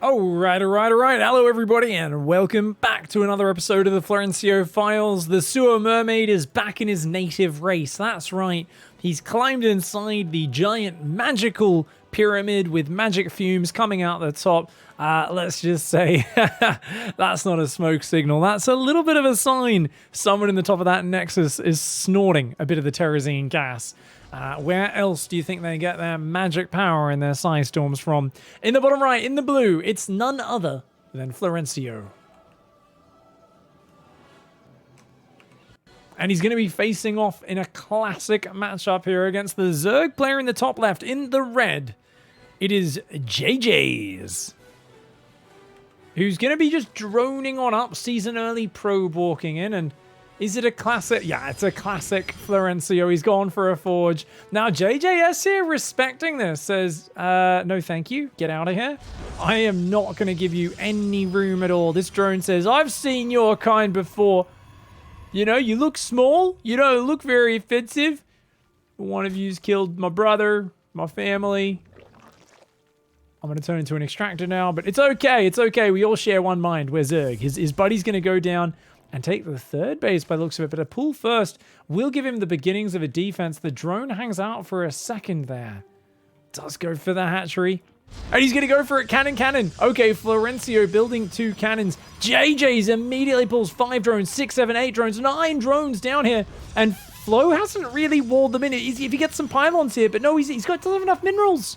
Alright. Hello, everybody, and welcome back to another episode of the Florencio Files. The sewer mermaid is back in his native race. That's right. He's climbed inside the giant magical pyramid with magic fumes coming out the top. Let's just say that's not a smoke signal. That's a little bit of a sign someone in the top of that nexus is snorting a bit of the terrazine gas. Where else do you think they get their magic power and their psi storms from? In the bottom right, in the blue, it's none other than Florencio. And he's going to be facing off in a classic matchup here against the Zerg player in the top left. In the red, it is JJ's, who's going to be just droning on up, sees an early probe walking in, and is it a classic? Yeah, it's a classic Florencio. He's gone for a forge. Now, JJS here, respecting this, says, no thank you. Get out of here. I am not going to give you any room at all. This drone says, I've seen your kind before. You know, you look small. You don't look very offensive. One of you's killed my brother, my family. I'm going to turn into an extractor now, but it's okay. It's okay. We all share one mind. We're Zerg. His buddy's going to go down and take the third base by the looks of it, but a pull first will give him the beginnings of a defense. The drone hangs out for a second there. Does go for the hatchery. And he's going to go for it. Cannon. Okay, Florencio building 2 cannons. JJ's immediately pulls 5 drones, 6, 7, 8 drones, 9 drones down here. And Flo hasn't really walled them in. If he gets some pylons here, but no, doesn't have enough minerals.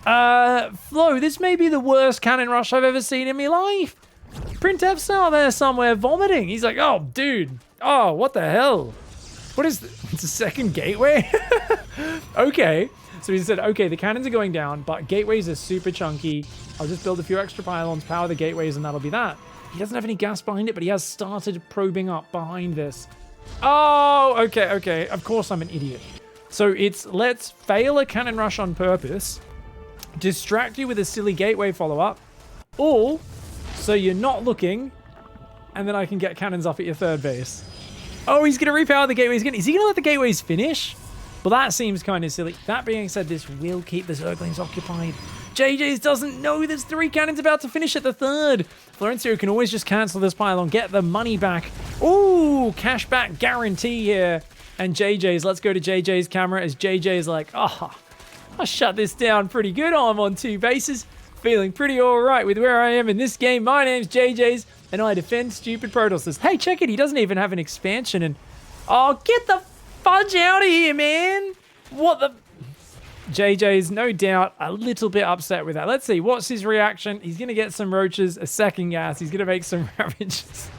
Flo, this may be the worst cannon rush I've ever seen in my life. Print F's out there somewhere vomiting. He's like, oh, dude. Oh, what the hell? What is this? It's a second gateway? Okay. So he said, okay, the cannons are going down, but gateways are super chunky. I'll just build a few extra pylons, power the gateways, and that'll be that. He doesn't have any gas behind it, but he has started probing up behind this. Oh, okay. Of course I'm an idiot. So it's let's fail a cannon rush on purpose, distract you with a silly gateway follow-up, or so you're not looking, and then I can get cannons up at your third base. Oh, he's going to repower the gateways again. Is he going to let the gateways finish? Well, that seems kind of silly. That being said, this will keep the Zerglings occupied. JJ's doesn't know there's 3 cannons about to finish at the third. Florencio can always just cancel this pylon, get the money back. Ooh, cash back guarantee here. And JJ's, let's go to JJ's camera as JJ's like, oh, I shut this down pretty good. I'm on 2 bases. Feeling pretty alright with where I am in this game. My name's JJ's, and I defend stupid Protosses. Hey, check it, he doesn't even have an expansion, and oh, get the fudge out of here, man! What the... JJ's no doubt a little bit upset with that. Let's see, what's his reaction? He's gonna get some roaches, a second gas, he's gonna make some ravages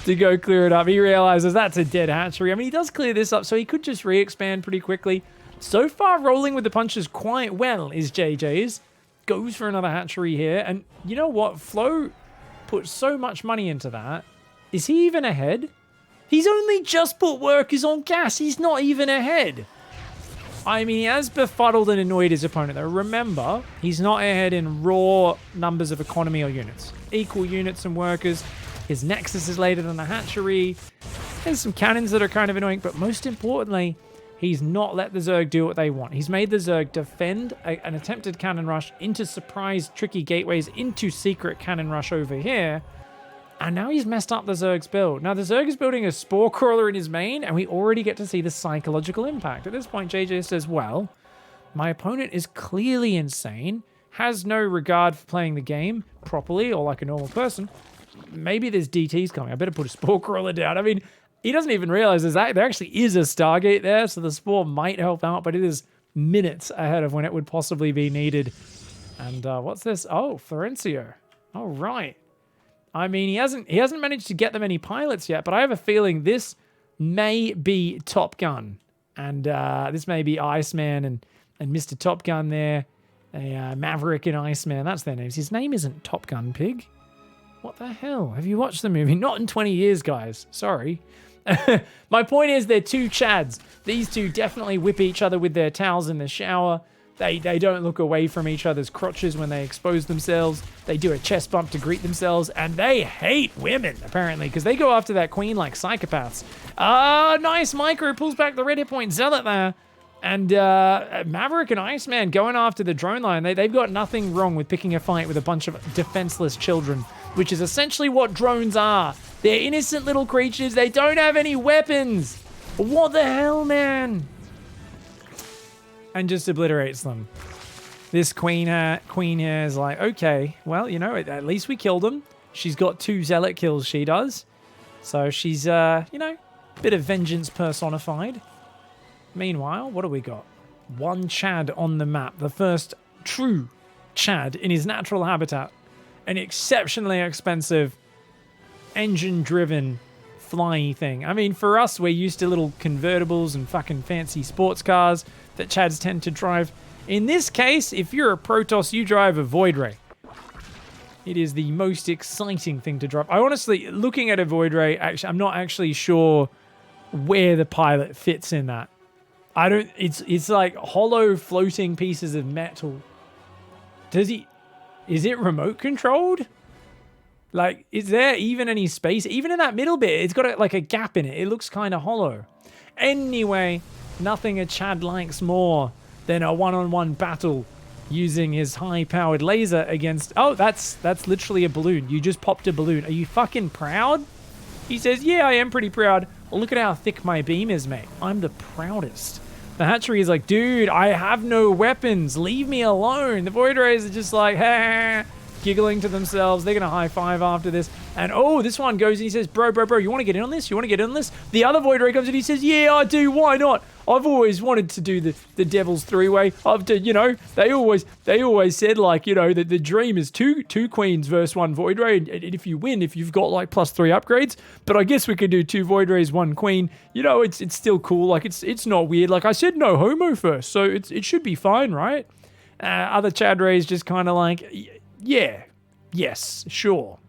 to go clear it up. He realizes that's a dead hatchery. I mean, he does clear this up, so he could just re-expand pretty quickly. So far, rolling with the punches quite well is JJ's. Goes for another hatchery here, and you know what? Flo put so much money into that. Is he even ahead? He's only just put workers on gas. He's not even ahead. I mean, he has befuddled and annoyed his opponent, though. Remember, he's not ahead in raw numbers of economy or units. Equal units and workers. His nexus is later than the hatchery. There's some cannons that are kind of annoying, but most importantly, he's not let the Zerg do what they want. He's made the Zerg defend an attempted cannon rush into surprise tricky gateways into secret cannon rush over here. And now he's messed up the Zerg's build. Now the Zerg is building a spore crawler in his main, and we already get to see the psychological impact. At this point, JJ says, well, my opponent is clearly insane, has no regard for playing the game properly or like a normal person. Maybe there's DTs coming. I better put a spore crawler down. I mean, he doesn't even realize there actually is a Stargate there, so the spore might help out, but it is minutes ahead of when it would possibly be needed. And what's this? Oh, Florencio. All right. I mean, he hasn't managed to get them any pilots yet, but I have a feeling this may be Top Gun. And this may be Iceman and Mr. Top Gun there. Maverick and Iceman, that's their names. His name isn't Top Gun, Pig. What the hell? Have you watched the movie? Not in 20 years, guys. Sorry. My point is they're 2 Chads. These 2 definitely whip each other with their towels in the shower. They don't look away from each other's crotches when they expose themselves. They do a chest bump to greet themselves, and they hate women, apparently, because they go after that queen like psychopaths. Nice micro, pulls back the red hit point Zealot there. And Maverick and Iceman going after the drone line. They've got nothing wrong with picking a fight with a bunch of defenseless children, which is essentially what drones are. They're innocent little creatures. They don't have any weapons. What the hell, man? And just obliterates them. This queen here is like, okay, well, you know, at least we killed them. She's got 2 zealot kills, she does. So she's, you know, a bit of vengeance personified. Meanwhile, what do we got? 1 Chad on the map. The first true Chad in his natural habitat. An exceptionally expensive, engine-driven, flying thing. I mean, for us, we're used to little convertibles and fucking fancy sports cars that Chads tend to drive. In this case, if you're a Protoss, you drive a Void Ray. It is the most exciting thing to drive. I honestly, looking at a Void Ray, actually, I'm not actually sure where the pilot fits in that. It's like hollow floating pieces of metal. Is it remote controlled? Like, is there even any space? Even in that middle bit, it's got like a gap in it. It looks kind of hollow. Anyway, nothing a Chad likes more than a one-on-one battle using his high-powered laser against... Oh, that's literally a balloon. You just popped a balloon. Are you fucking proud? He says, yeah, I am pretty proud. Well, look at how thick my beam is, mate. I'm the proudest. The hatchery is like, dude, I have no weapons. Leave me alone. The Void Rays are just like, ha, giggling to themselves. They're going to high-five after this. And, oh, this one goes and he says, bro, you want to get in on this? You want to get in on this? The other Void Ray comes and he says, yeah, I do. Why not? I've always wanted to do the Devil's Three-Way. You know, they always said, like, you know, that the dream is two queens versus 1 Void Ray. And if you win, if you've got, like, +3 upgrades. But I guess we could do 2 Void Rays, 1 queen. You know, it's still cool. Like, it's not weird. Like, I said no homo first, so it should be fine, right? Other CHADRAYS just kind of like, yeah, yes, sure.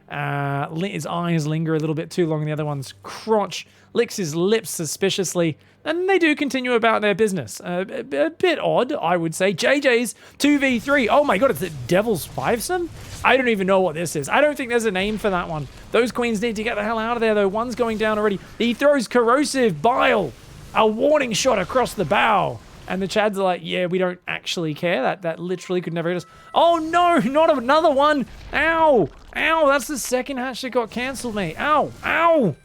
His eyes linger a little bit too long in the other one's crotch, licks his lips suspiciously, and they do continue about their business. A bit odd, I would say. JJ's 2v3. Oh my god, it's the Devil's Fivesome? I don't even know what this is. I don't think there's a name for that one. Those queens need to get the hell out of there, though. One's going down already. He throws Corrosive Bile, a warning shot across the bow. And the Chads are like, yeah, we don't actually care. That literally could never hit us. Oh no, not another one. Ow. Ow, that's the second hatch that got cancelled, mate. Ow. Ow.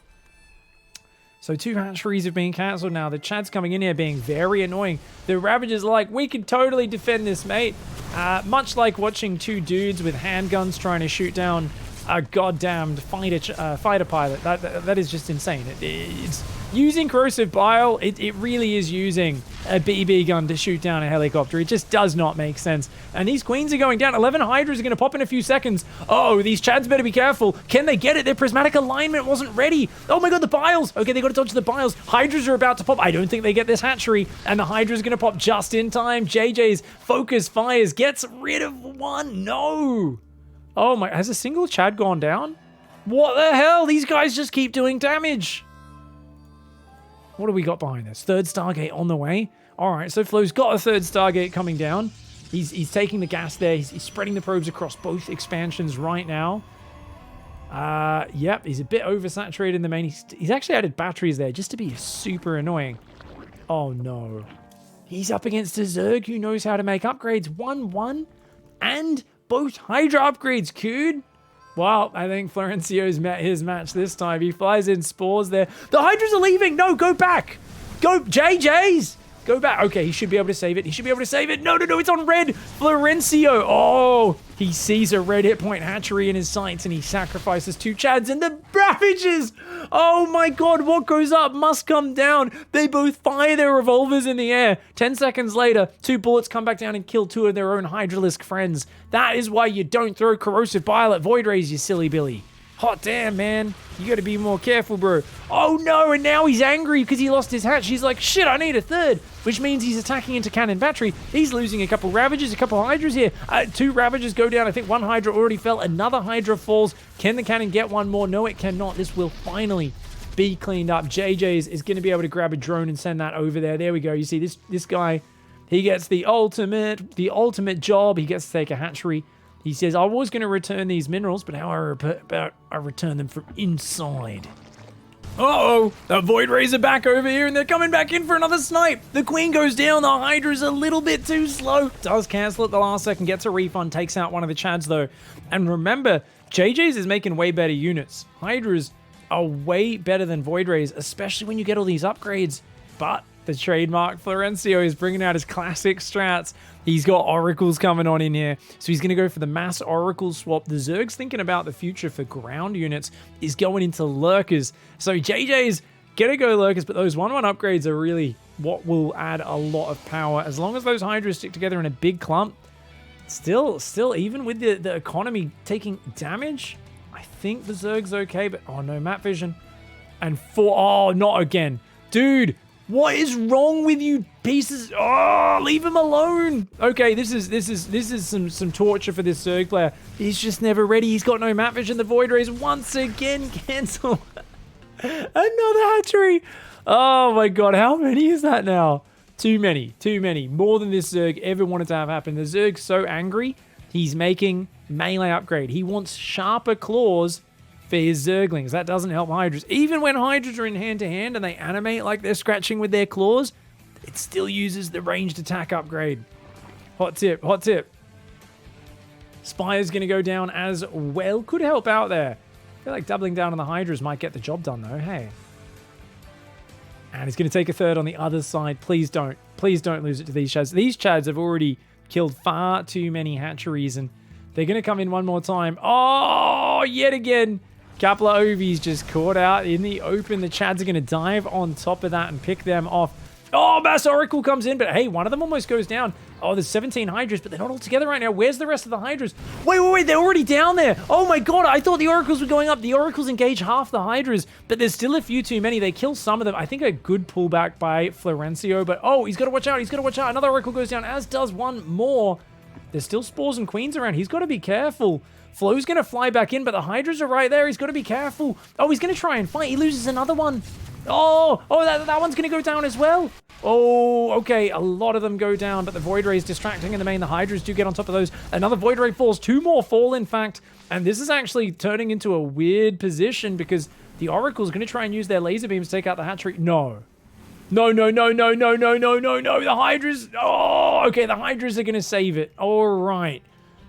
So 2 hatcheries have been cancelled now. The Chad's coming in here being very annoying. The Ravagers are like, we can totally defend this, mate. Much like watching 2 dudes with handguns trying to shoot down a goddamned fighter pilot. That is just insane. It's using Corrosive Bile, it really is using a BB gun to shoot down a helicopter. It just does not make sense. And these queens are going down. 11 Hydras are going to pop in a few seconds. Oh, these Chads better be careful. Can they get it? Their prismatic alignment wasn't ready. Oh my god, the Biles. Okay, they got to dodge the Biles. Hydras are about to pop. I don't think they get this hatchery. And the Hydra's going to pop just in time. JJ's focus fires. Gets rid of 1. No. Oh my, has a single Chad gone down? What the hell? These guys just keep doing damage. What do we got behind this? 3rd Stargate on the way. All right, so Flo's got a 3rd Stargate coming down. He's taking the gas there. He's spreading the probes across both expansions right now. Yep, he's a bit oversaturated in the main. He's actually added batteries there just to be super annoying. Oh no. He's up against a Zerg who knows how to make upgrades. 1-1 and both Hydra upgrades, dude. Well, I think Florencio's met his match this time. He flies in spores there. The Hydras are leaving. No, go back. Go, JJ's. Go back. Okay, he should be able to save it. He should be able to save it. No, it's on red. Florencio. Oh, he sees a red hit point hatchery in his sights and he sacrifices 2 Chads and the Ravages. Oh my god, what goes up must come down. They both fire their revolvers in the air. 10 seconds later, 2 bullets come back down and kill 2 of their own Hydralisk friends. That is why you don't throw Corrosive Bile at Void Rays, you silly Billy. Hot damn, man. You gotta be more careful, bro. Oh no, and now he's angry because he lost his hatch. He's like, shit, I need a 3rd, which means he's attacking into cannon battery. He's losing a couple Ravagers, a couple Hydras here. 2 Ravagers go down. I think 1 Hydra already fell. Another Hydra falls. Can the cannon get 1 more? No, it cannot. This will finally be cleaned up. JJ's is going to be able to grab a drone and send that over there. There we go. You see, this guy, he gets the ultimate job. He gets to take a hatchery. He says, I was going to return these minerals, but how I return them from inside. Uh-oh, the Void Rays are back over here and they're coming back in for another snipe. The Queen goes down, the Hydra's a little bit too slow. Does cancel at the last second, gets a refund, takes out one of the Chads though. And remember, JJ's is making way better units. Hydras are way better than Void Rays, especially when you get all these upgrades. But the trademark Florencio is bringing out his classic strats. He's got Oracles coming on in here. So he's going to go for the mass Oracle swap. The Zerg's thinking about the future for ground units is going into Lurkers. So JJ's going to go Lurkers, but those 1-1 upgrades are really what will add a lot of power. As long as those Hydras stick together in a big clump, still, even with the economy taking damage, I think the Zerg's okay, but oh no, map vision. And oh, not again. Dude, what is wrong with you pieces? Oh, leave him alone. Okay, this is some torture for this Zerg player. He's just never ready. He's got no map vision. The Void Rays once again cancel. Another hatchery. Oh my god, how many is that now? Too many. More than this Zerg ever wanted to have happen. The Zerg's so angry, he's making melee upgrade. He wants sharper claws for his Zerglings. That doesn't help Hydras. Even when Hydras are in hand-to-hand and they animate like they're scratching with their claws, it still uses the ranged attack upgrade. Hot tip. Spire's going to go down as well. Could help out there. I feel like doubling down on the Hydras might get the job done, though. Hey. And he's going to take a third on the other side. Please don't lose it to these Chads. These Chads have already killed far too many hatcheries, and they're going to come in one more time. Oh, yet again. Couple of Ovies just caught out in the open. The Chads are going to dive on top of that and pick them off. Oh, Mass Oracle comes in, but hey, one of them almost goes down. Oh, there's 17 Hydras, but they're not all together right now. Where's the rest of the Hydras? Wait, they're already down there. Oh my god, I thought the Oracles were going up. The Oracles engage half the Hydras, but there's still a few too many. They kill some of them. I think a good pullback by Florencio, but oh, he's got to watch out. Another Oracle goes down, as does one more. There's still Spores and Queens around. He's got to be careful. Flo's going to fly back in, but the Hydras are right there. He's got to be careful. Oh, he's going to try and fight. He loses another one. Oh, that one's going to go down as well. Oh, okay. A lot of them go down, but the Void Ray is distracting in the main. The Hydras do get on top of those. Another Void Ray falls. 2 more fall, in fact. And this is actually turning into a weird position because the Oracle's going to try and use their laser beams to take out the hatchery. No. No. The Hydras. Oh, okay. The Hydras are going to save it. All right.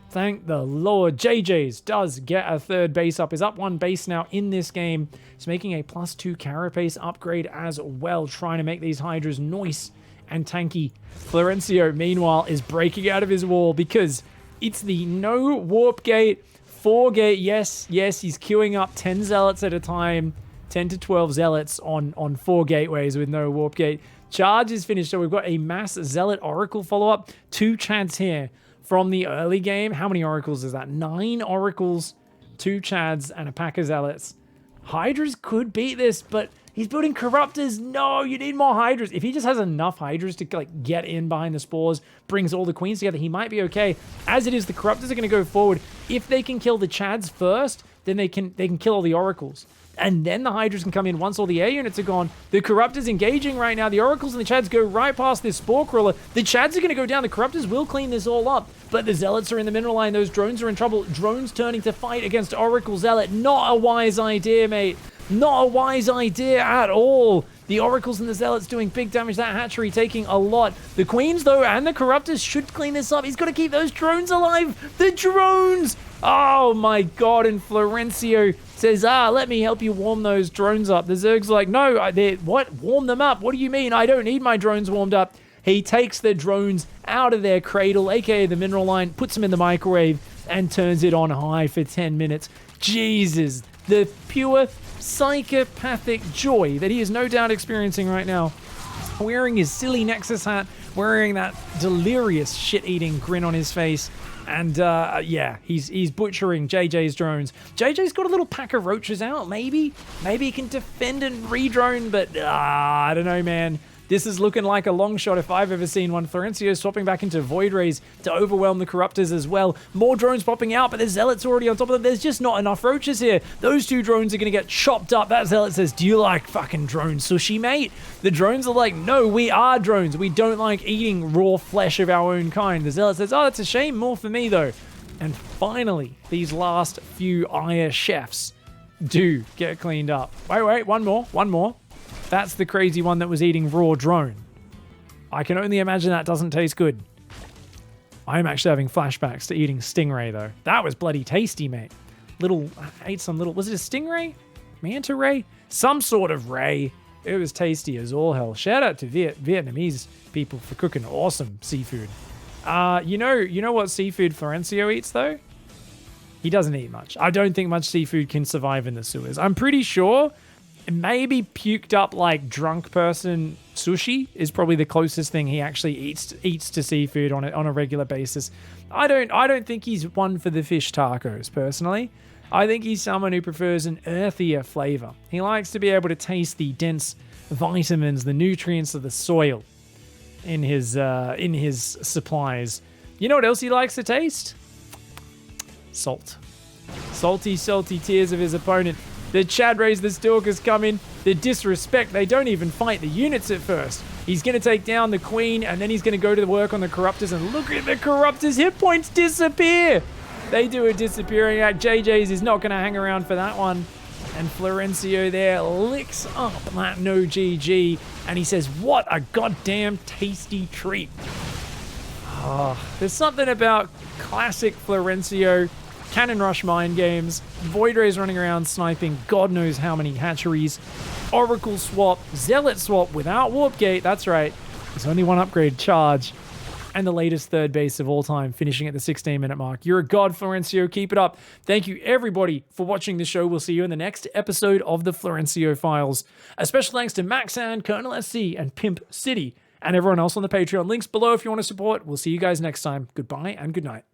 Thank the Lord. JJ's does get a third base up. Is up 1 base now in this game. He's making a +2 carapace upgrade as well, trying to make these Hydras nice and tanky. Florencio, meanwhile, is breaking out of his wall because it's the no warp gate, 4 gate. Yes, he's queuing up 10 zealots at a time. 10 to 12 zealots on 4 gateways with no warp gate. Charge is finished, so we've got a mass zealot oracle follow-up. 2 Chads here from the early game. How many oracles is that? 9 oracles, 2 Chads, and a pack of zealots. Hydras could beat this, but he's building corruptors. No, you need more Hydras. If he just has enough Hydras to like get in behind the spores, brings all the queens together, he might be okay. As it is, the corruptors are going to go forward. If they can kill the Chads first, then they can kill all the oracles. And then the Hydras can come in once all the air units are gone. The Corruptors engaging right now. The Oracles and the Chads go right past this Spore Crawler. The Chads are going to go down. The Corruptors will clean this all up. But the Zealots are in the mineral line. Those drones are in trouble. Drones turning to fight against Oracle Zealot. Not a wise idea, mate. Not a wise idea at all. The Oracles and the Zealots doing big damage. That hatchery taking a lot. The Queens, though, and the Corruptors should clean this up. He's got to keep those drones alive. The drones! Oh, my God. And Florencio says, let me help you warm those drones up. The Zerg's like, no, what? Warm them up? What do you mean? I don't need my drones warmed up. He takes the drones out of their cradle, aka the mineral line, puts them in the microwave, and turns it on high for 10 minutes. Jesus, the pure psychopathic joy that he is no doubt experiencing right now. Wearing his silly Nexus hat, wearing that delirious shit-eating grin on his face. And yeah, he's butchering JJ's drones. JJ's got a little pack of roaches out, maybe. Maybe he can defend and re-drone, but I don't know, man. This is looking like a long shot if I've ever seen one. Florencio swapping back into Void Rays to overwhelm the Corruptors as well. More drones popping out, but the Zealot's already on top of them. There's just not enough roaches here. Those 2 drones are going to get chopped up. That Zealot says, do you like fucking drone sushi, mate? The drones are like, no, we are drones. We don't like eating raw flesh of our own kind. The Zealot says, oh, that's a shame. More for me, though. And finally, these last few Ire chefs do get cleaned up. Wait, one more. That's the crazy one that was eating raw drone. I can only imagine that doesn't taste good. I'm actually having flashbacks to eating stingray, though. That was bloody tasty, mate. I ate some little, was it a stingray? Manta ray? Some sort of ray. It was tasty as all hell. Shout out to Vietnamese people for cooking awesome seafood. You know what seafood Florencio eats, though? He doesn't eat much. I don't think much seafood can survive in the sewers. I'm pretty sure maybe puked up like drunk person sushi is probably the closest thing he actually eats to seafood on a regular basis. I don't think he's one for the fish tacos personally. I think he's someone who prefers an earthier flavor. He likes to be able to taste the dense vitamins, the nutrients of the soil in his supplies. You know what else he likes to taste? Salt. Salty tears of his opponent. The CHADRAYS, the Stalkers come in. The disrespect. They don't even fight the units at first. He's going to take down the Queen, and then he's going to go to work on the Corruptors, and look at the Corruptors' hit points disappear. They do a disappearing act. JJ's is not going to hang around for that one. And Florencio there licks up that no GG, and he says, what a goddamn tasty treat. Oh, there's something about classic Florencio Cannon Rush mind games, Void Rays running around sniping God knows how many hatcheries, Oracle swap, Zealot swap without Warp Gate, that's right, there's only one upgrade charge, and the latest third base of all time, finishing at the 16-minute mark. You're a god, Florencio, keep it up. Thank you everybody for watching the show. We'll see you in the next episode of the Florencio Files. A special thanks to Maxan, Colonel SC, and Pimp City, and everyone else on the Patreon. Links below if you want to support. We'll see you guys next time. Goodbye and good night.